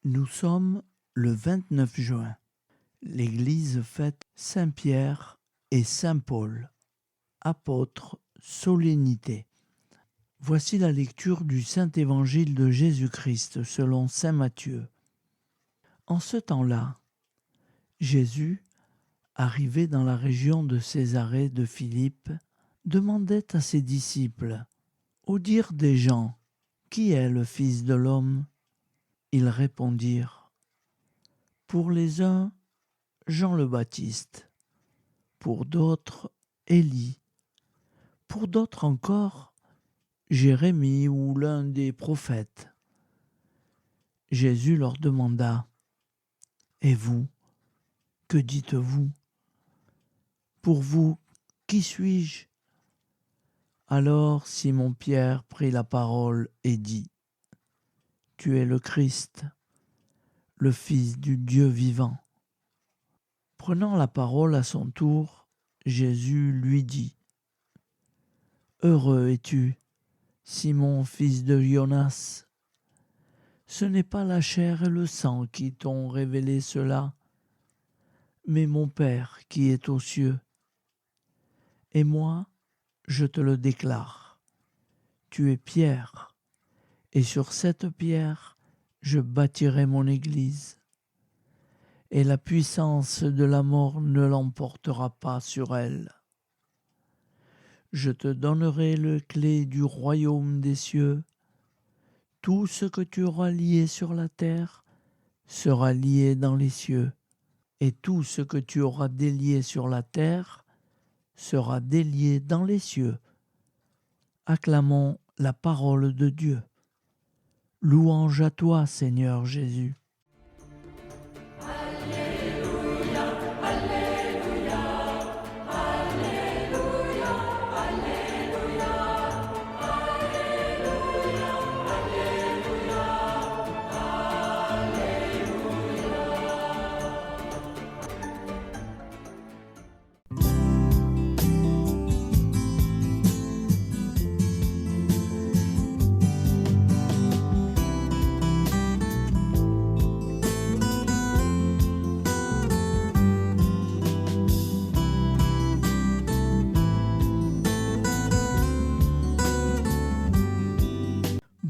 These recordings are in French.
Nous sommes le 29 juin. L'Église fête Saint-Pierre et Saint-Paul, apôtres, solennité. Voici la lecture du Saint-Évangile de Jésus-Christ selon saint Matthieu. En ce temps-là, Jésus, arrivé dans la région de Césarée de Philippe, demandait à ses disciples, « Au dire des gens, qui est le Fils de l'homme ?» Ils répondirent, « Pour les uns, Jean le Baptiste, pour d'autres, Élie, pour d'autres encore, Jérémie ou l'un des prophètes. » Jésus leur demanda, « Et vous, que dites-vous ? Pour vous, qui suis-je » Alors Simon-Pierre prit la parole et dit, « Tu es le Christ, le Fils du Dieu vivant. » Prenant la parole à son tour, Jésus lui dit, « Heureux es-tu, Simon, fils de Jonas. Ce n'est pas la chair et le sang qui t'ont révélé cela, mais mon Père qui est aux cieux. Et moi, je te le déclare, tu es Pierre, et sur cette pierre, je bâtirai mon Église. Et la puissance de la mort ne l'emportera pas sur elle. Je te donnerai les clés du royaume des cieux. Tout ce que tu auras lié sur la terre sera lié dans les cieux, et tout ce que tu auras délié sur la terre sera délié dans les cieux. » Acclamons la parole de Dieu. Louange à toi, Seigneur Jésus.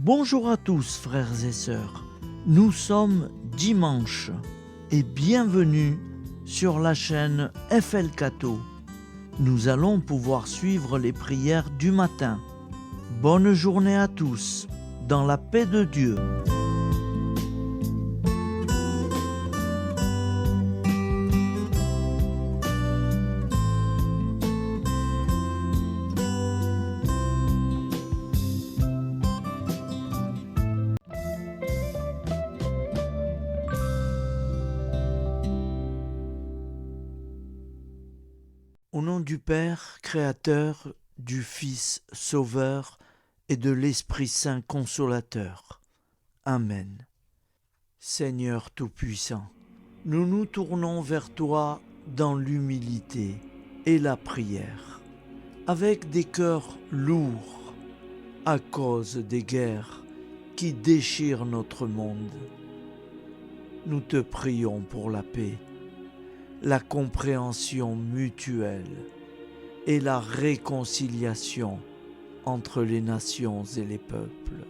Bonjour à tous, frères et sœurs. Nous sommes dimanche et bienvenue sur la chaîne FL Cato. Nous allons pouvoir suivre les prières du matin. Bonne journée à tous, dans la paix de Dieu. Au nom du Père, Créateur, du Fils, Sauveur, et de l'Esprit Saint Consolateur. Amen. Seigneur Tout-Puissant, nous nous tournons vers toi dans l'humilité et la prière, avec des cœurs lourds à cause des guerres qui déchirent notre monde. Nous te prions pour la paix, la compréhension mutuelle et la réconciliation entre les nations et les peuples.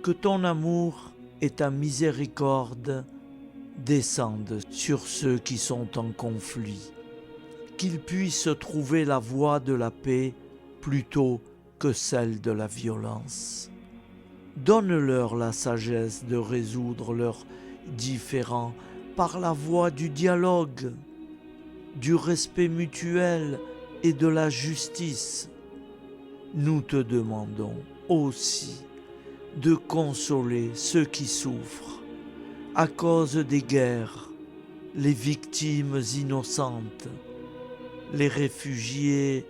Que ton amour et ta miséricorde descendent sur ceux qui sont en conflit, qu'ils puissent trouver la voie de la paix plutôt que celle de la violence. Donne-leur la sagesse de résoudre leurs différends par la voie du dialogue, du respect mutuel et de la justice. Nous te demandons aussi de consoler ceux qui souffrent à cause des guerres, les victimes innocentes, les réfugiés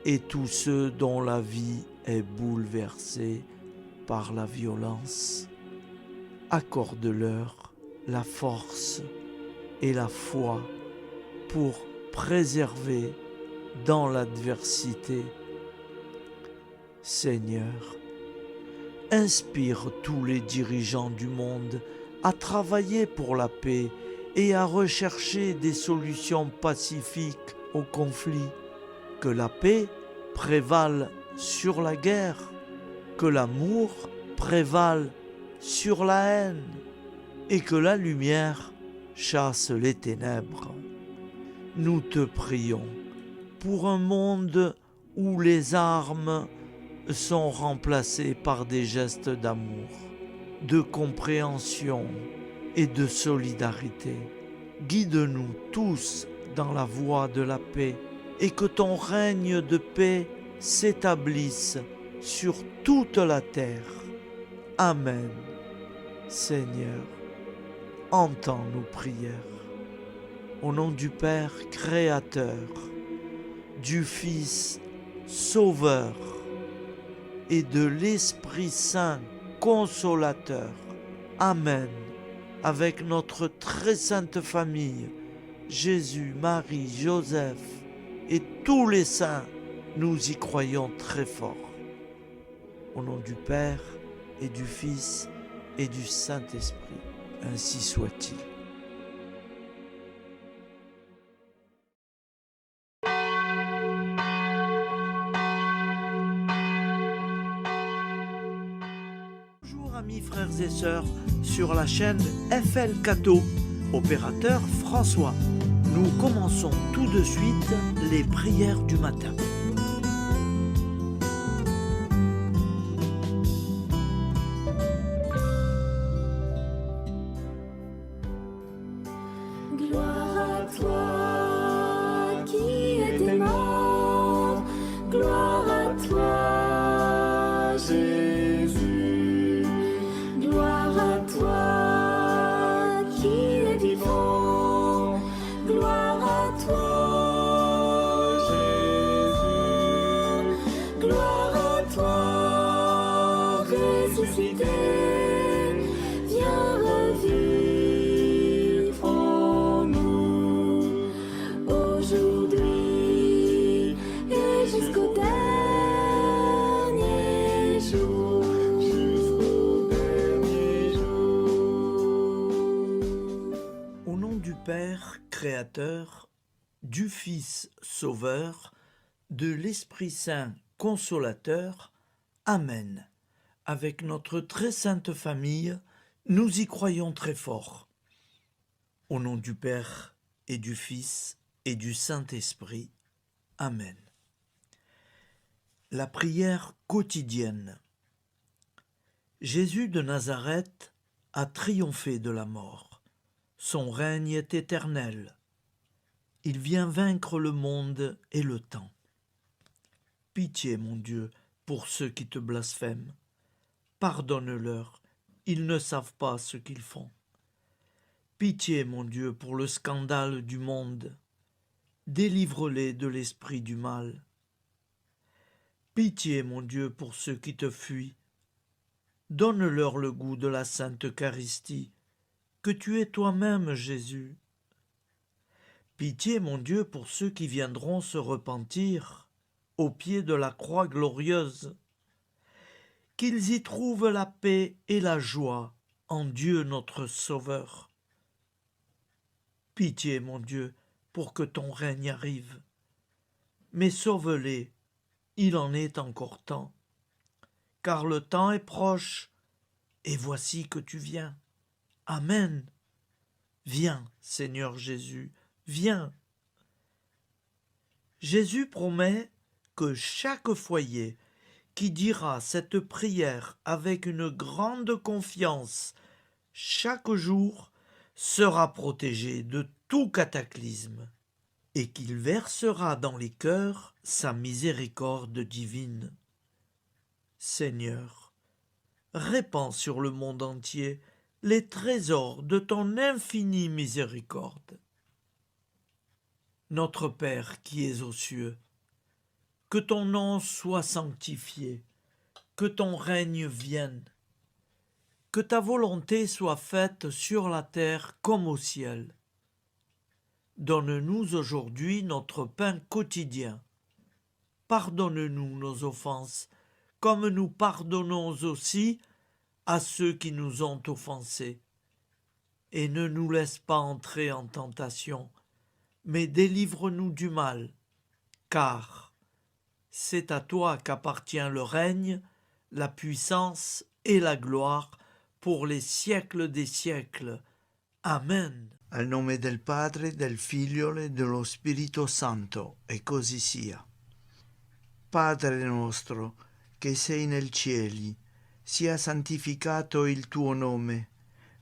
et tous ceux dont la vie est bouleversée par la violence. Accorde-leur la force et la foi pour préserver dans l'adversité. Seigneur, inspire tous les dirigeants du monde à travailler pour la paix et à rechercher des solutions pacifiques aux conflits. Que la paix prévale sur la guerre, que l'amour prévale sur la haine et que la lumière chasse les ténèbres. Nous te prions pour un monde où les armes sont remplacées par des gestes d'amour, de compréhension et de solidarité. Guide-nous tous dans la voie de la paix et que ton règne de paix s'établisse sur toute la terre. Amen. Seigneur, entends nos prières. Au nom du Père Créateur, du Fils Sauveur et de l'Esprit Saint Consolateur. Amen. Avec notre très sainte famille, Jésus, Marie, Joseph et tous les saints, nous y croyons très fort. Au nom du Père et du Fils et du Saint-Esprit, ainsi soit-il. Bonjour amis frères et sœurs sur la chaîne FL Cato, opérateur François. Nous commençons tout de suite les prières du matin. Gloire à toi qui es mort, gloire à toi Jésus, gloire à toi qui es vivant, gloire à toi Jésus, gloire à toi ressuscité, viens revivre en nous aujourd'hui et jusqu'au dernier jour. Au nom du Père Créateur, du Fils Sauveur, de l'Esprit Saint Consolateur. Amen. Avec notre très sainte famille, nous y croyons très fort. Au nom du Père et du Fils et du Saint-Esprit. Amen. La prière quotidienne. Jésus de Nazareth a triomphé de la mort. Son règne est éternel. Il vient vaincre le monde et le temps. Pitié, mon Dieu, pour ceux qui te blasphèment. Pardonne-leur, ils ne savent pas ce qu'ils font. Pitié, mon Dieu, pour le scandale du monde. Délivre-les de l'esprit du mal. Pitié, mon Dieu, pour ceux qui te fuient. Donne-leur le goût de la Sainte Eucharistie, que tu es toi-même, Jésus. Pitié, mon Dieu, pour ceux qui viendront se repentir au pied de la croix glorieuse, qu'ils y trouvent la paix et la joie en Dieu notre Sauveur. Pitié, mon Dieu, pour que ton règne arrive. Mais sauve-les, il en est encore temps, car le temps est proche, et voici que tu viens. Amen. Viens, Seigneur Jésus, viens. Jésus promet que chaque foyer qui dira cette prière avec une grande confiance chaque jour sera protégé de tout cataclysme et qu'il versera dans les cœurs sa miséricorde divine. Seigneur, répands sur le monde entier les trésors de ton infinie miséricorde. Notre Père qui es aux cieux, que ton nom soit sanctifié, que ton règne vienne, que ta volonté soit faite sur la terre comme au ciel. Donne-nous aujourd'hui notre pain quotidien. Pardonne-nous nos offenses, comme nous pardonnons aussi à ceux qui nous ont offensés. et ne nous laisse pas entrer en tentation, mais délivre-nous du mal, car c'est à toi qu'appartient le règne, la puissance et la gloire pour les siècles des siècles. Amen. Al nome del Padre, del Figlio e dello Spirito Santo, e così sia. Padre nostro, che sei nel cieli, sia santificato il tuo nome,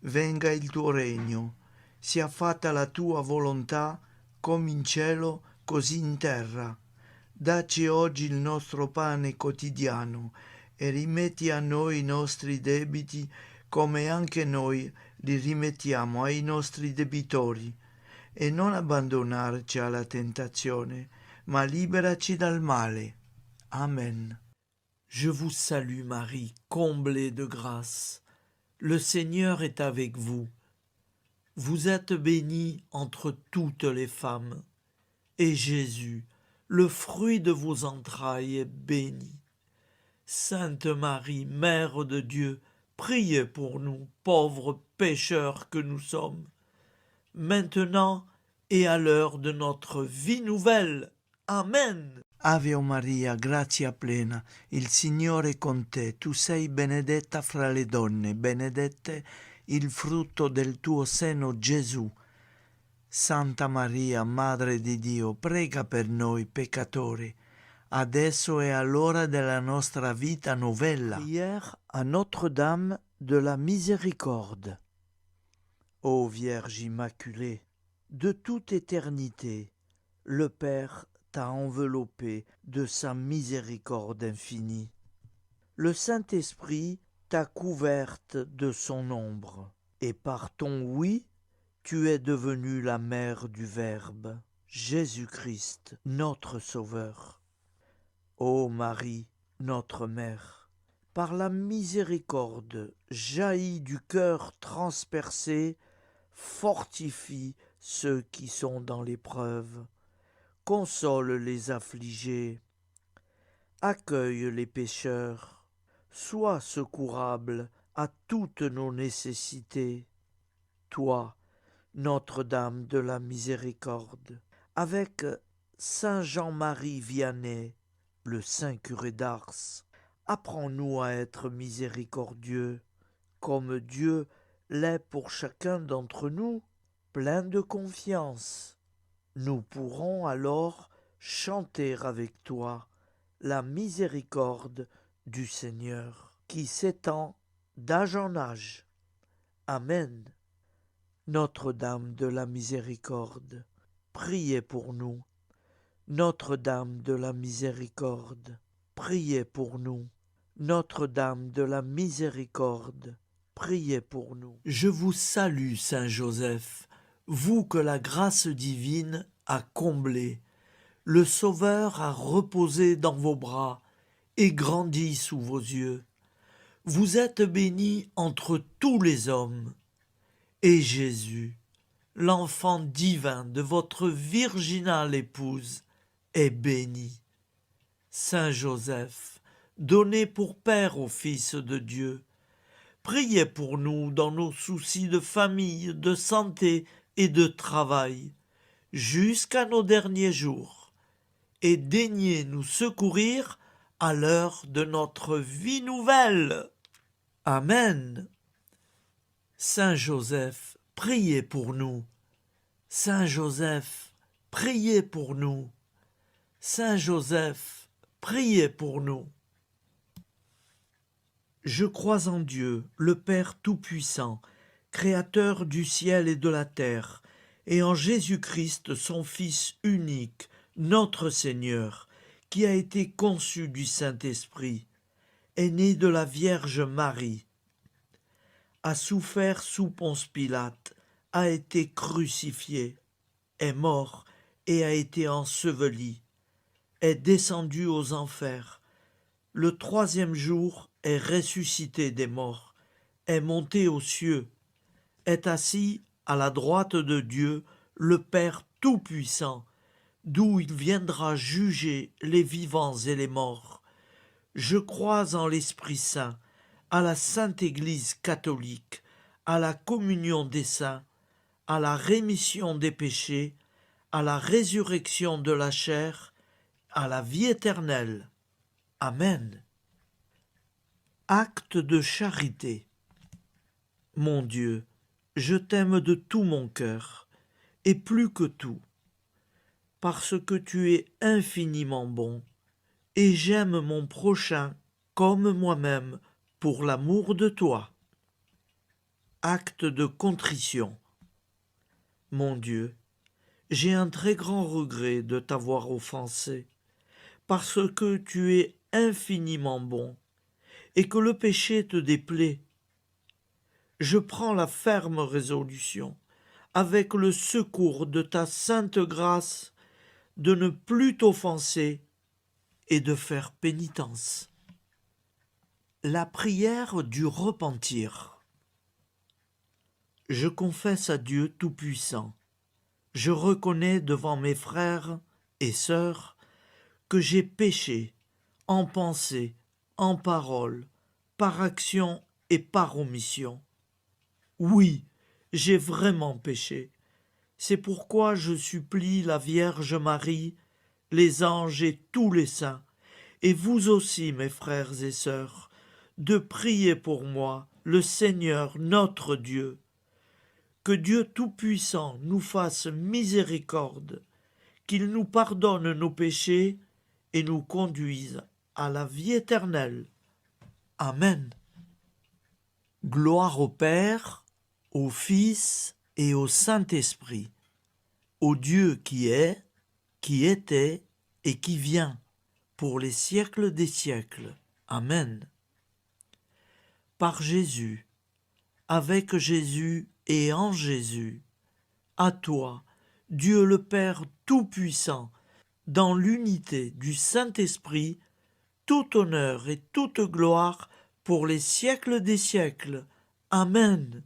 venga il tuo regno, sia fatta la tua volontà, come in cielo, così in terra. Dacci oggi il nostro pane quotidiano e rimetti a noi i nostri debiti, come anche noi li rimettiamo ai nostri debitori, e non abbandonarci alla tentazione, ma liberaci dal male. Amen. Je vous salue Marie, comblée de grâce. Le Seigneur est avec vous. Vous êtes bénie entre toutes les femmes, et Jésus, le fruit de vos entrailles, est béni. Sainte Marie, Mère de Dieu, priez pour nous, pauvres pécheurs que nous sommes, maintenant et à l'heure de notre vie nouvelle. Amen. Ave Maria, grazia plena, il Signore è con te, tu sei benedetta fra le donne, benedetto il frutto del tuo seno, Gesù. Santa Maria, Madre di Dio, prega per noi peccatori, adesso e all'ora della nostra vita novella. Prière à Notre-Dame de la Miséricorde. Ô Vierge Immaculée, de toute éternité, le Père t'a enveloppé de sa miséricorde infinie. Le Saint-Esprit t'a couverte de son ombre, et par ton oui, tu es devenue la mère du Verbe, Jésus-Christ, notre Sauveur. Ô Marie, notre Mère, par la miséricorde jaillie du cœur transpercé, fortifie ceux qui sont dans l'épreuve, console les affligés, accueille les pécheurs, sois secourable à toutes nos nécessités. Toi, Notre-Dame de la Miséricorde, avec Saint Jean-Marie Vianney, le Saint curé d'Ars, apprends-nous à être miséricordieux, comme Dieu l'est pour chacun d'entre nous, plein de confiance. Nous pourrons alors chanter avec toi la miséricorde du Seigneur, qui s'étend d'âge en âge. Amen. Notre-Dame de la Miséricorde, priez pour nous. Notre-Dame de la Miséricorde, priez pour nous. Notre-Dame de la Miséricorde, priez pour nous. Je vous salue, Saint Joseph, vous que la grâce divine a comblé. Le Sauveur a reposé dans vos bras et grandi sous vos yeux. Vous êtes bénie entre tous les hommes. Et Jésus, l'enfant divin de votre virginale épouse, est béni. Saint Joseph, donné pour Père au Fils de Dieu, priez pour nous dans nos soucis de famille, de santé et de travail, jusqu'à nos derniers jours, et daignez nous secourir à l'heure de notre vie nouvelle. Amen. Saint Joseph, priez pour nous. Saint Joseph, priez pour nous. Saint Joseph, priez pour nous. Je crois en Dieu, le Père Tout-Puissant, Créateur du ciel et de la terre, et en Jésus-Christ, son Fils unique, notre Seigneur, qui a été conçu du Saint-Esprit, est né de la Vierge Marie, a souffert sous Ponce Pilate, a été crucifié, est mort et a été enseveli, est descendu aux enfers, le troisième jour est ressuscité des morts, est monté aux cieux, est assis à la droite de Dieu, le Père Tout-Puissant, d'où il viendra juger les vivants et les morts. Je crois en l'Esprit Saint, à la Sainte Église catholique, à la communion des saints, à la rémission des péchés, à la résurrection de la chair, à la vie éternelle. Amen. Acte de charité. Mon Dieu, je t'aime de tout mon cœur, et plus que tout, parce que tu es infiniment bon, et j'aime mon prochain comme moi-même pour l'amour de toi. Acte de contrition. Mon Dieu, j'ai un très grand regret de t'avoir offensé, parce que tu es infiniment bon, et que le péché te déplaît. Je prends la ferme résolution, avec le secours de ta sainte grâce, de ne plus t'offenser et de faire pénitence. La prière du repentir. Je confesse à Dieu Tout-Puissant. Je reconnais devant mes frères et sœurs que j'ai péché en pensée, en parole, par action et par omission. Oui, j'ai vraiment péché. C'est pourquoi je supplie la Vierge Marie, les anges et tous les saints, et vous aussi, mes frères et sœurs, de prier pour moi, le Seigneur notre Dieu. Que Dieu Tout-Puissant nous fasse miséricorde, qu'il nous pardonne nos péchés et nous conduise à la vie éternelle. Amen. Gloire au Père, au Fils et au Saint-Esprit, au Dieu qui est, qui était et qui vient, pour les siècles des siècles. Amen. Par Jésus, avec Jésus et en Jésus, à toi, Dieu le Père Tout-Puissant, dans l'unité du Saint-Esprit, tout honneur et toute gloire pour les siècles des siècles. Amen.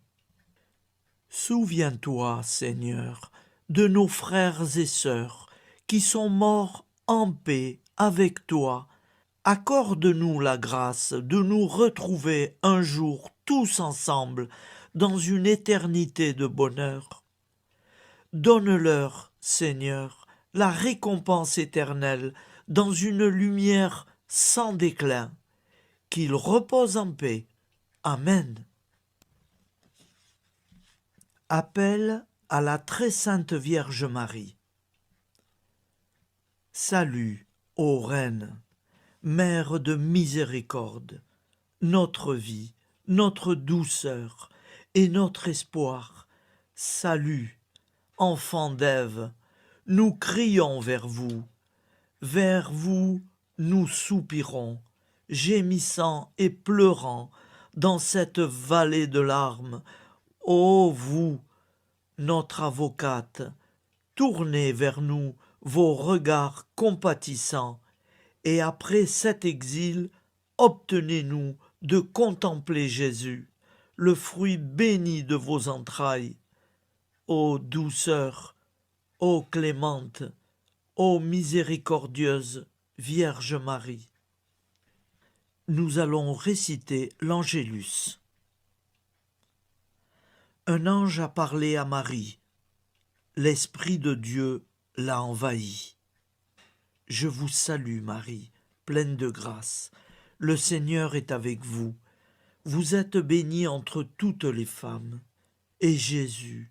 Souviens-toi, Seigneur, de nos frères et sœurs qui sont morts en paix avec toi. Accorde-nous la grâce de nous retrouver un jour tous ensemble dans une éternité de bonheur. Donne-leur, Seigneur, la récompense éternelle dans une lumière sans déclin. Qu'ils reposent en paix. Amen. Appel à la très sainte Vierge Marie. Salut, ô Reine, Mère de miséricorde, notre vie, notre douceur et notre espoir. Salut, enfant d'Ève, nous crions vers vous. Vers vous, nous soupirons, gémissant et pleurant dans cette vallée de larmes. Ô vous, notre avocate, tournez vers nous vos regards compatissants, et après cet exil, obtenez-nous de contempler Jésus, le fruit béni de vos entrailles. Ô douceur, ô clémente, ô miséricordieuse Vierge Marie. Nous allons réciter l'Angélus. Un ange a parlé à Marie. L'Esprit de Dieu l'a envahie. Je vous salue, Marie, pleine de grâce. Le Seigneur est avec vous. Vous êtes bénie entre toutes les femmes. Et Jésus,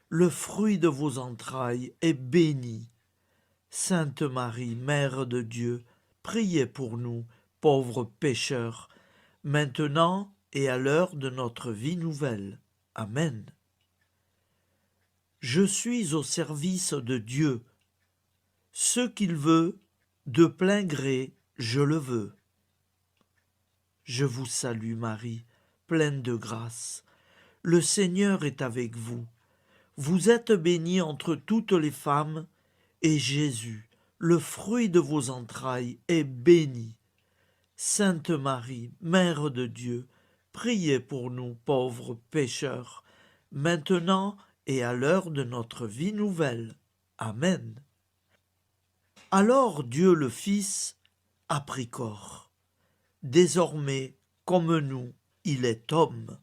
le fruit de vos entrailles, est béni. Sainte Marie, Mère de Dieu, priez pour nous, pauvres pécheurs, maintenant et à l'heure de notre vie nouvelle. Amen. Je suis au service de Dieu. Ce qu'il veut, de plein gré, je le veux. Je vous salue, Marie, pleine de grâce. Le Seigneur est avec vous. Vous êtes bénie entre toutes les femmes, et Jésus, le fruit de vos entrailles, est béni. Sainte Marie, Mère de Dieu, priez pour nous pauvres pécheurs, maintenant et à l'heure de notre vie nouvelle. Amen. Alors Dieu le Fils a pris corps. Désormais, comme nous, il est homme.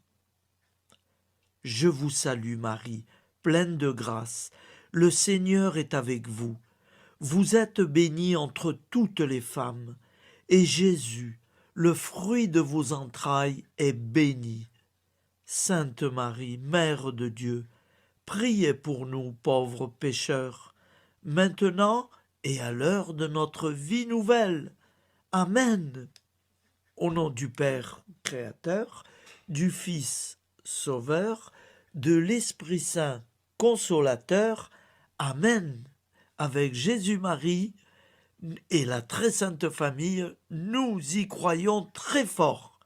Je vous salue Marie, pleine de grâce. Le Seigneur est avec vous. Vous êtes bénie entre toutes les femmes, et Jésus, le fruit de vos entrailles, est béni. Sainte Marie, Mère de Dieu, priez pour nous pauvres pécheurs, maintenant et à l'heure de notre vie nouvelle. Amen. Au nom du Père Créateur, du Fils Sauveur, de l'Esprit Saint Consolateur. Amen. Avec Jésus-Marie et la très sainte famille, nous y croyons très fort.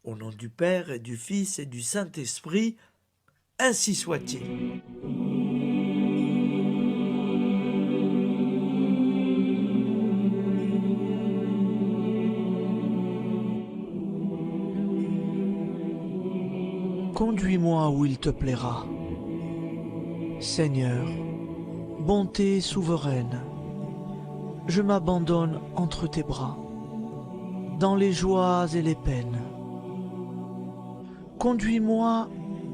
Au nom du Père et du Fils et du Saint-Esprit, ainsi soit-il. Conduis-moi où il te plaira. Seigneur, bonté souveraine, je m'abandonne entre tes bras, dans les joies et les peines. Conduis-moi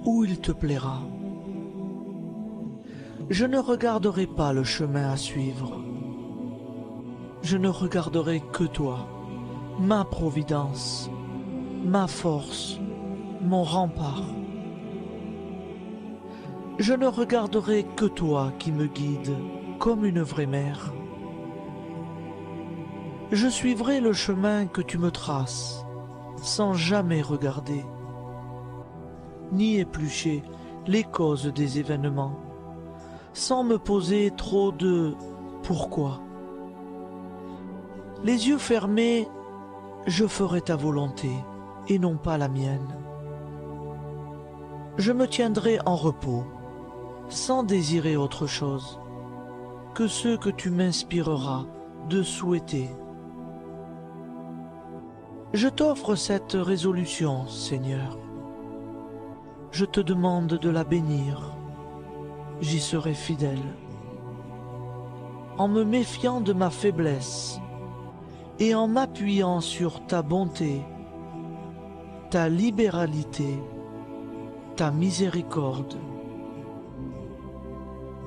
où il te plaira. Je ne regarderai pas le chemin à suivre. Je ne regarderai que toi, ma providence, ma force, mon rempart. Je ne regarderai que toi qui me guides comme une vraie mère. Je suivrai le chemin que tu me traces, sans jamais regarder, ni éplucher les causes des événements, sans me poser trop de pourquoi. Les yeux fermés, je ferai ta volonté et non pas la mienne. Je me tiendrai en repos, sans désirer autre chose que ce que tu m'inspireras de souhaiter. Je t'offre cette résolution, Seigneur. Je te demande de la bénir. J'y serai fidèle. En me méfiant de ma faiblesse et en m'appuyant sur ta bonté, ta libéralité, ta miséricorde.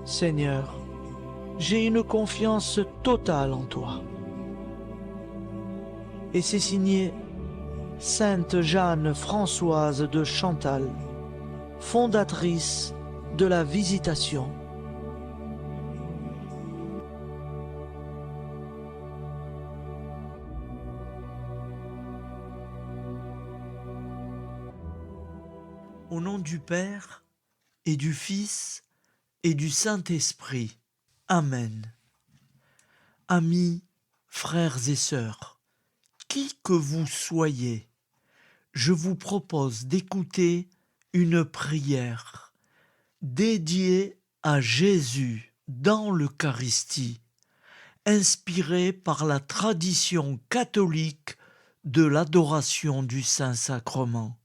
Seigneur, j'ai une confiance totale en toi. Et c'est signé Sainte Jeanne Françoise de Chantal, fondatrice de la Visitation. Au nom du Père et du Fils et du Saint-Esprit. Amen. Amis, frères et sœurs, qui que vous soyez, je vous propose d'écouter une prière dédiée à Jésus dans l'Eucharistie, inspirée par la tradition catholique de l'adoration du Saint-Sacrement.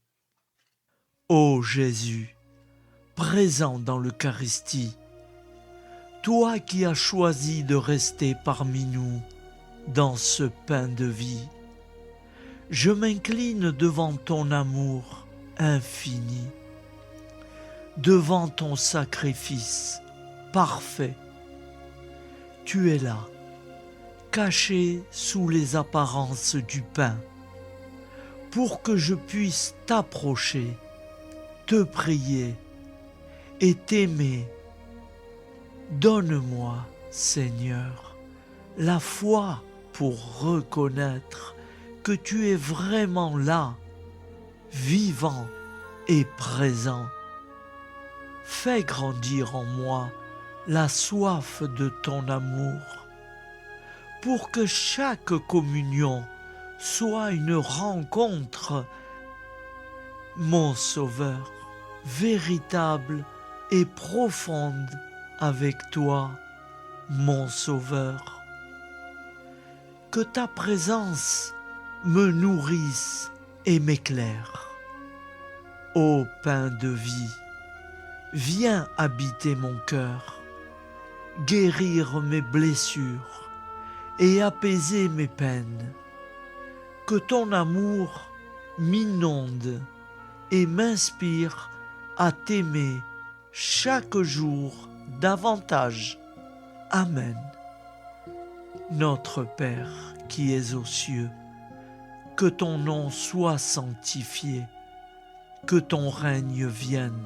Ô Jésus, présent dans l'Eucharistie, toi qui as choisi de rester parmi nous dans ce pain de vie, je m'incline devant ton amour infini, devant ton sacrifice parfait. Tu es là, caché sous les apparences du pain, pour que je puisse t'approcher, te prier et t'aimer. Donne-moi, Seigneur, la foi pour reconnaître que tu es vraiment là, vivant et présent. Fais grandir en moi la soif de ton amour, pour que chaque communion soit une rencontre, mon Sauveur, véritable et profonde avec toi, mon Sauveur. Que ta présence me nourrisse et m'éclaire. Ô pain de vie, viens habiter mon cœur, guérir mes blessures et apaiser mes peines. Que ton amour m'inonde et m'inspire à t'aimer chaque jour davantage. Amen. Notre Père qui es aux cieux, que ton nom soit sanctifié, que ton règne vienne,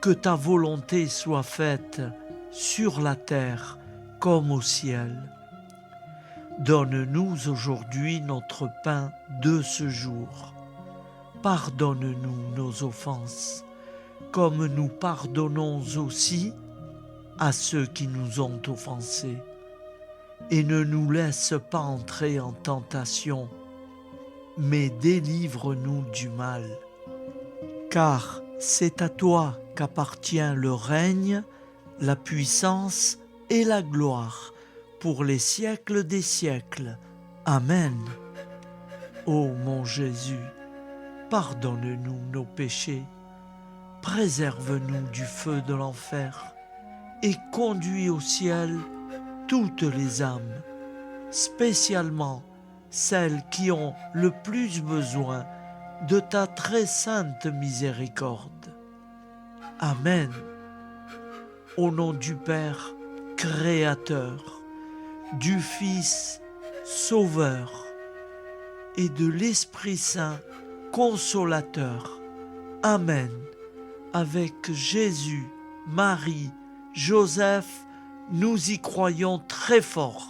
que ta volonté soit faite sur la terre comme au ciel. Donne-nous aujourd'hui notre pain de ce jour. Pardonne-nous nos offenses, comme nous pardonnons aussi à ceux qui nous ont offensés. Et ne nous laisse pas entrer en tentation, mais délivre-nous du mal. Car c'est à toi qu'appartient le règne, la puissance et la gloire pour les siècles des siècles. Amen. Ô mon Jésus, pardonne-nous nos péchés, préserve-nous du feu de l'enfer et conduis au ciel toutes les âmes, spécialement celles qui ont le plus besoin de ta très sainte miséricorde. Amen. Au nom du Père Créateur, du Fils Sauveur et de l'Esprit Saint Consolateur. Amen. Avec Jésus, Marie, Joseph, nous y croyons très fort.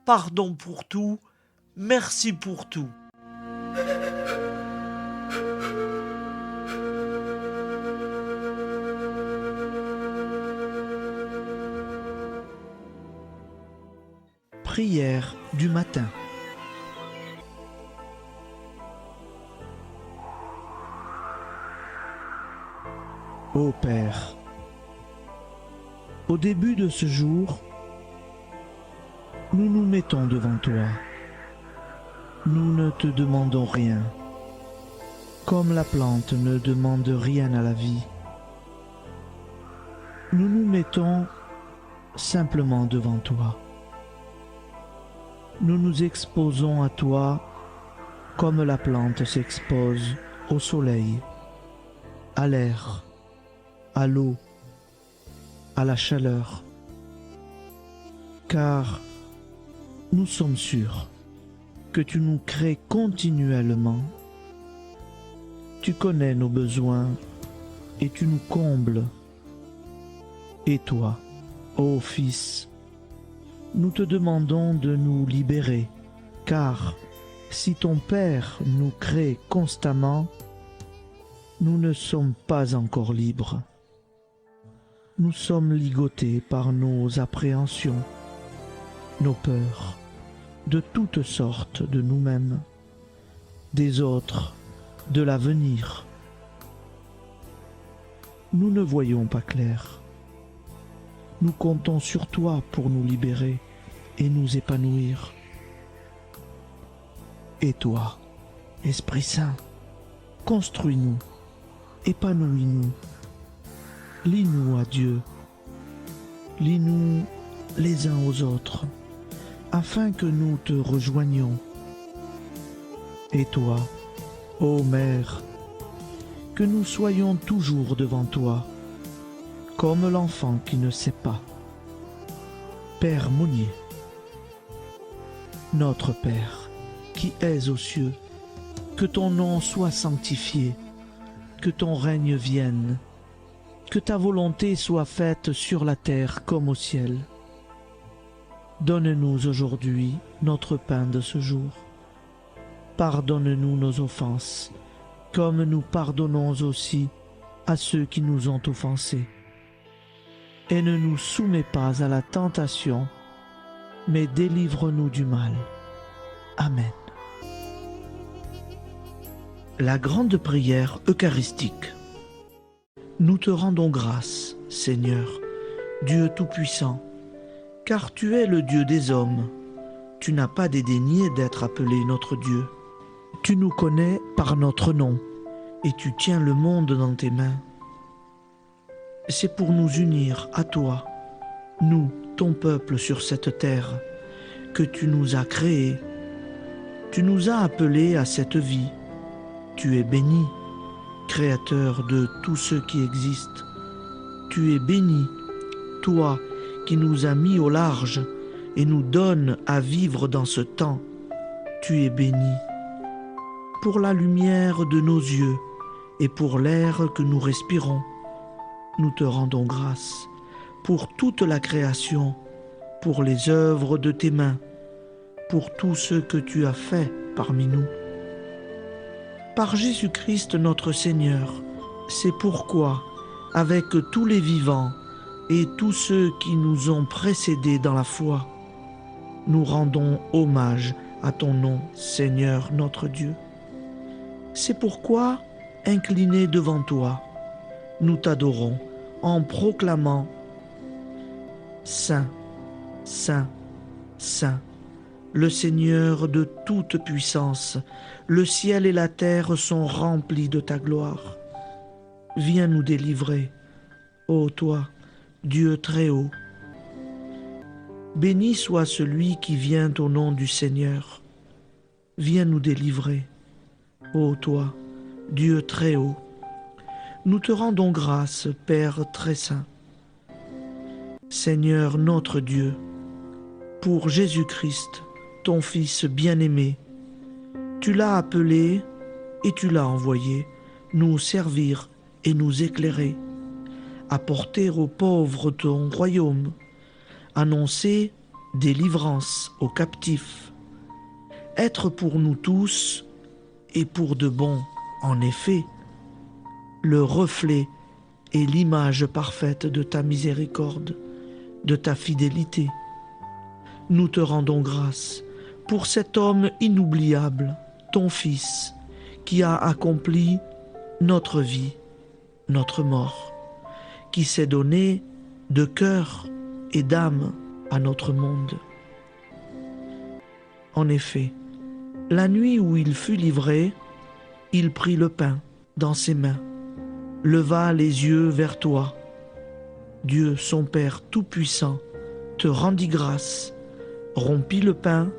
Pardon pour tout, merci pour tout. Prière du matin. Ô Père, au début de ce jour, nous nous mettons devant toi. Nous ne te demandons rien, comme la plante ne demande rien à la vie. Nous nous mettons simplement devant toi. Nous nous exposons à toi comme la plante s'expose au soleil, à l'air, à l'eau, à la chaleur. Car nous sommes sûrs que tu nous crées continuellement. Tu connais nos besoins et tu nous combles. Et toi, ô Fils, nous te demandons de nous libérer, car si ton Père nous crée constamment, nous ne sommes pas encore libres. Nous sommes ligotés par nos appréhensions, nos peurs, de toutes sortes de nous-mêmes, des autres, de l'avenir. Nous ne voyons pas clair. Nous comptons sur toi pour nous libérer et nous épanouir. Et toi, Esprit Saint, construis-nous, épanouis-nous, lie-nous à Dieu, lie-nous les uns aux autres, afin que nous te rejoignions. Et toi, ô Mère, que nous soyons toujours devant toi, comme l'enfant qui ne sait pas. Père Monnier, notre Père, qui es aux cieux, que ton nom soit sanctifié, que ton règne vienne, que ta volonté soit faite sur la terre comme au ciel. Donne-nous aujourd'hui notre pain de ce jour. Pardonne-nous nos offenses, comme nous pardonnons aussi à ceux qui nous ont offensés. Et ne nous soumets pas à la tentation, mais délivre-nous du mal. Amen. La grande prière eucharistique. Nous te rendons grâce, Seigneur, Dieu Tout-Puissant, car tu es le Dieu des hommes. Tu n'as pas dédaigné d'être appelé notre Dieu. Tu nous connais par notre nom, et tu tiens le monde dans tes mains. C'est pour nous unir à toi, nous, ton peuple sur cette terre, que tu nous as créés. Tu nous as appelés à cette vie. Tu es béni, Créateur de tout ce qui existe. Tu es béni, toi qui nous as mis au large et nous donnes à vivre dans ce temps. Tu es béni. Pour la lumière de nos yeux et pour l'air que nous respirons, nous te rendons grâce. Pour toute la création, pour les œuvres de tes mains, pour tout ce que tu as fait parmi nous. Par Jésus-Christ notre Seigneur, c'est pourquoi, avec tous les vivants et tous ceux qui nous ont précédés dans la foi, nous rendons hommage à ton nom, Seigneur notre Dieu. C'est pourquoi, inclinés devant toi, nous t'adorons en proclamant « Saint, Saint, Saint ». Le Seigneur de toute puissance, le ciel et la terre sont remplis de ta gloire. Viens nous délivrer, ô toi, Dieu très haut. Béni soit celui qui vient au nom du Seigneur. Viens nous délivrer, ô toi, Dieu très haut. Nous te rendons grâce, Père très saint. Seigneur notre Dieu, pour Jésus-Christ, ton Fils bien-aimé, tu l'as appelé et tu l'as envoyé nous servir et nous éclairer, apporter aux pauvres ton royaume, annoncer délivrance aux captifs, être pour nous tous et pour de bon, en effet, le reflet et l'image parfaite de ta miséricorde, de ta fidélité. Nous te rendons grâce pour cet homme inoubliable, ton Fils, qui a accompli notre vie, notre mort, qui s'est donné de cœur et d'âme à notre monde. En effet, la nuit où il fut livré, il prit le pain dans ses mains, leva les yeux vers toi. Dieu, son Père tout-puissant, te rendit grâce, rompit le pain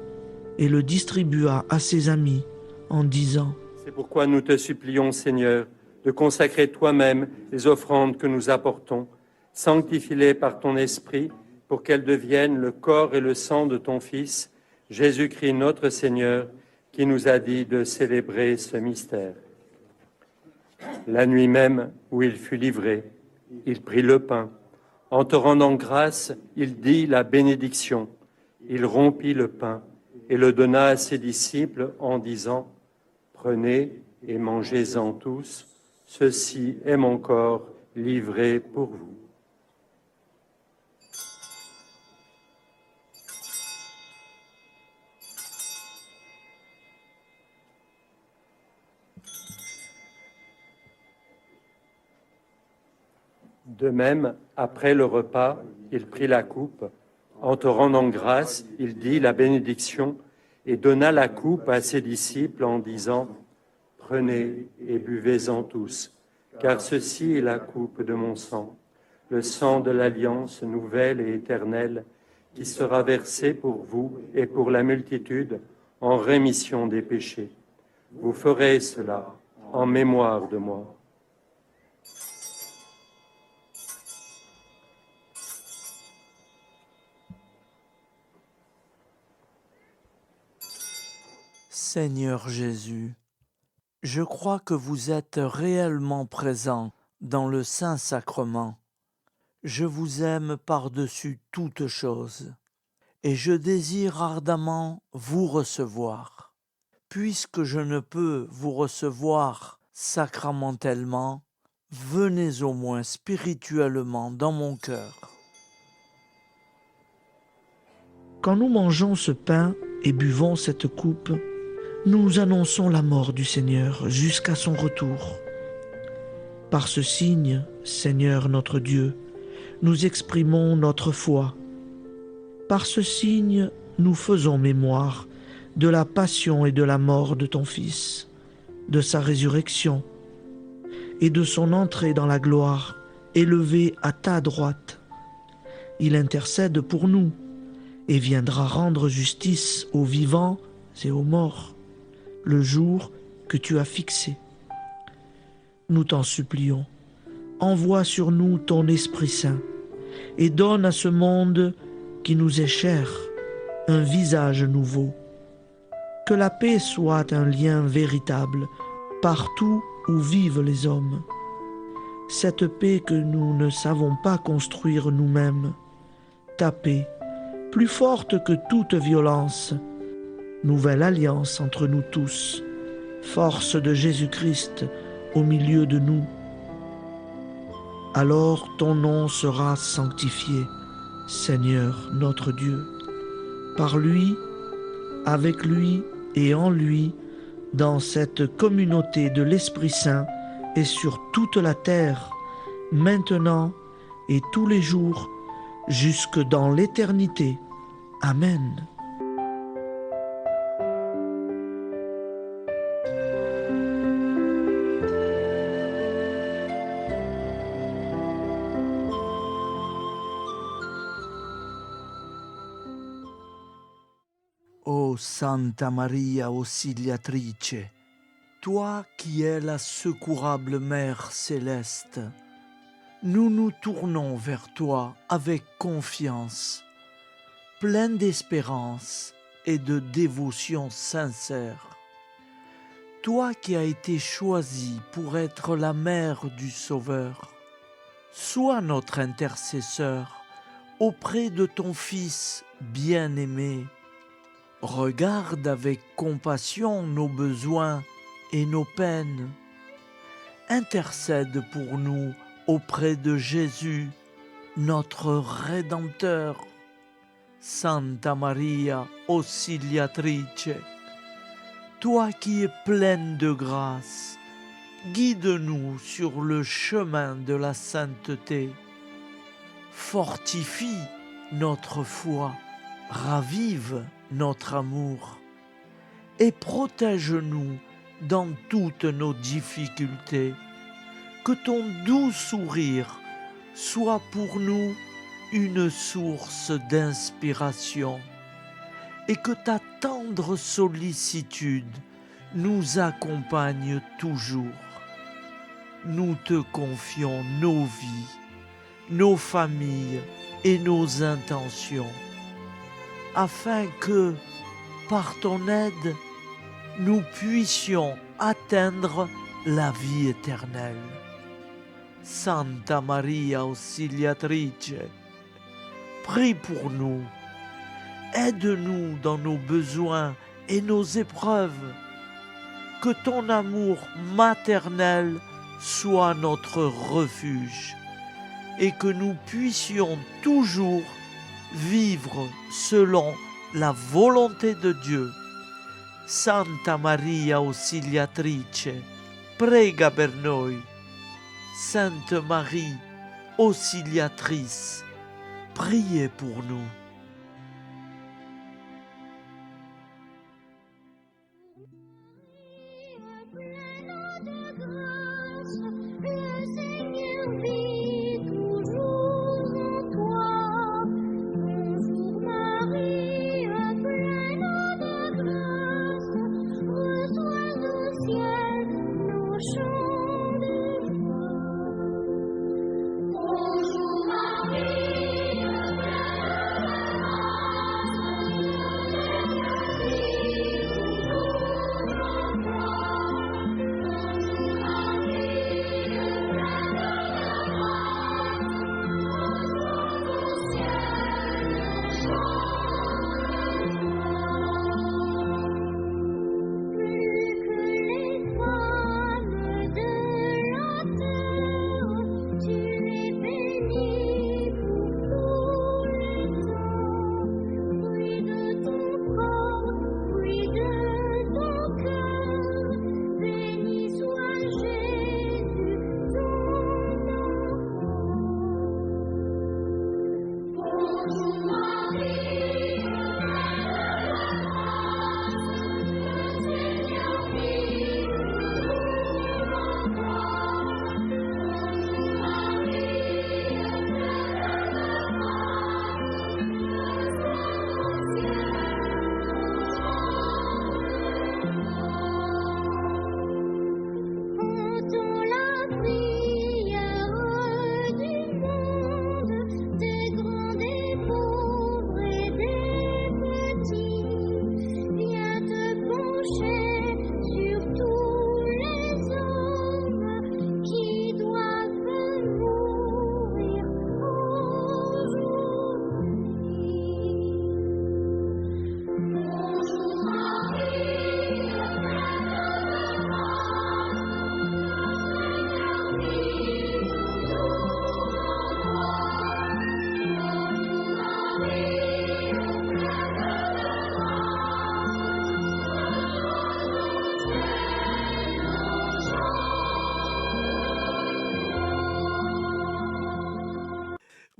et le distribua à ses amis en disant : C'est pourquoi nous te supplions, Seigneur, de consacrer toi-même les offrandes que nous apportons, sanctifie-les par ton Esprit, pour qu'elles deviennent le corps et le sang de ton Fils, Jésus-Christ notre Seigneur, qui nous a dit de célébrer ce mystère. La nuit même où il fut livré, il prit le pain. En te rendant grâce, il dit la bénédiction. Il rompit le pain et le donna à ses disciples en disant : Prenez et mangez-en tous, ceci est mon corps livré pour vous. De même, après le repas, il prit la coupe. En te rendant grâce, il dit la bénédiction et donna la coupe à ses disciples en disant : Prenez et buvez-en tous, car ceci est la coupe de mon sang, le sang de l'alliance nouvelle et éternelle, qui sera versé pour vous et pour la multitude en rémission des péchés. Vous ferez cela en mémoire de moi. Seigneur Jésus, je crois que vous êtes réellement présent dans le Saint-Sacrement. Je vous aime par-dessus toute chose et je désire ardemment vous recevoir. Puisque je ne peux vous recevoir sacramentellement, venez au moins spirituellement dans mon cœur. Quand nous mangeons ce pain et buvons cette coupe, nous annonçons la mort du Seigneur jusqu'à son retour. Par ce signe, Seigneur notre Dieu, nous exprimons notre foi. Par ce signe, nous faisons mémoire de la passion et de la mort de ton Fils, de sa résurrection et de son entrée dans la gloire, élevé à ta droite. Il intercède pour nous et viendra rendre justice aux vivants et aux morts, le jour que tu as fixé. nous t'en supplions. Envoie sur nous ton Esprit Saint et donne à ce monde qui nous est cher un visage nouveau. Que la paix soit un lien véritable partout où vivent les hommes. Cette paix que nous ne savons pas construire nous-mêmes. Ta paix, plus forte que toute violence. Nouvelle alliance entre nous tous. Force de Jésus-Christ au milieu de nous. Alors ton nom sera sanctifié, Seigneur notre Dieu. Par lui, avec lui et en lui, dans cette communauté de l'Esprit Saint et sur toute la terre, maintenant et tous les jours, jusque dans l'éternité. Amen. Ô Santa Maria Auxiliatrice, toi qui es la secourable Mère céleste, nous nous tournons vers toi avec confiance, plein d'espérance et de dévotion sincère. Toi qui as été choisie pour être la mère du Sauveur, sois notre intercesseur auprès de ton Fils bien-aimé. Regarde avec compassion nos besoins et nos peines. Intercède pour nous auprès de Jésus, notre Rédempteur. Santa Maria Auxiliatrice, toi qui es pleine de grâce, guide-nous sur le chemin de la sainteté. Fortifie notre foi, ravive notre amour et protège-nous dans toutes nos difficultés. Que ton doux sourire soit pour nous une source d'inspiration et que ta tendre sollicitude nous accompagne toujours. Nous te confions nos vies, nos familles et nos intentions, afin que, par ton aide, nous puissions atteindre la vie éternelle. Santa Maria Auxiliatrice, prie pour nous, aide-nous dans nos besoins et nos épreuves, que ton amour maternel soit notre refuge et que nous puissions toujours vivre selon la volonté de Dieu. Santa Maria Auxiliatrice, prega per noi. Sainte Marie, Auxiliatrice, priez pour nous.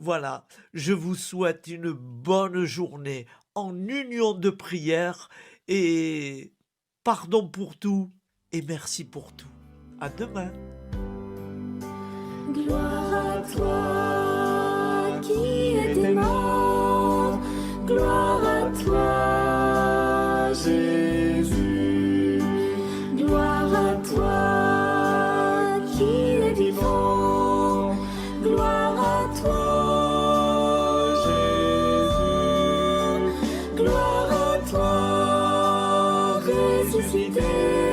Voilà, je vous souhaite une bonne journée en union de prière et pardon pour tout et merci pour tout. À demain. Gloire à toi qui es aimant, gloire à toi Jésus, gloire à toi qui es vivant, gloire à toi Jésus, gloire à toi ressuscité.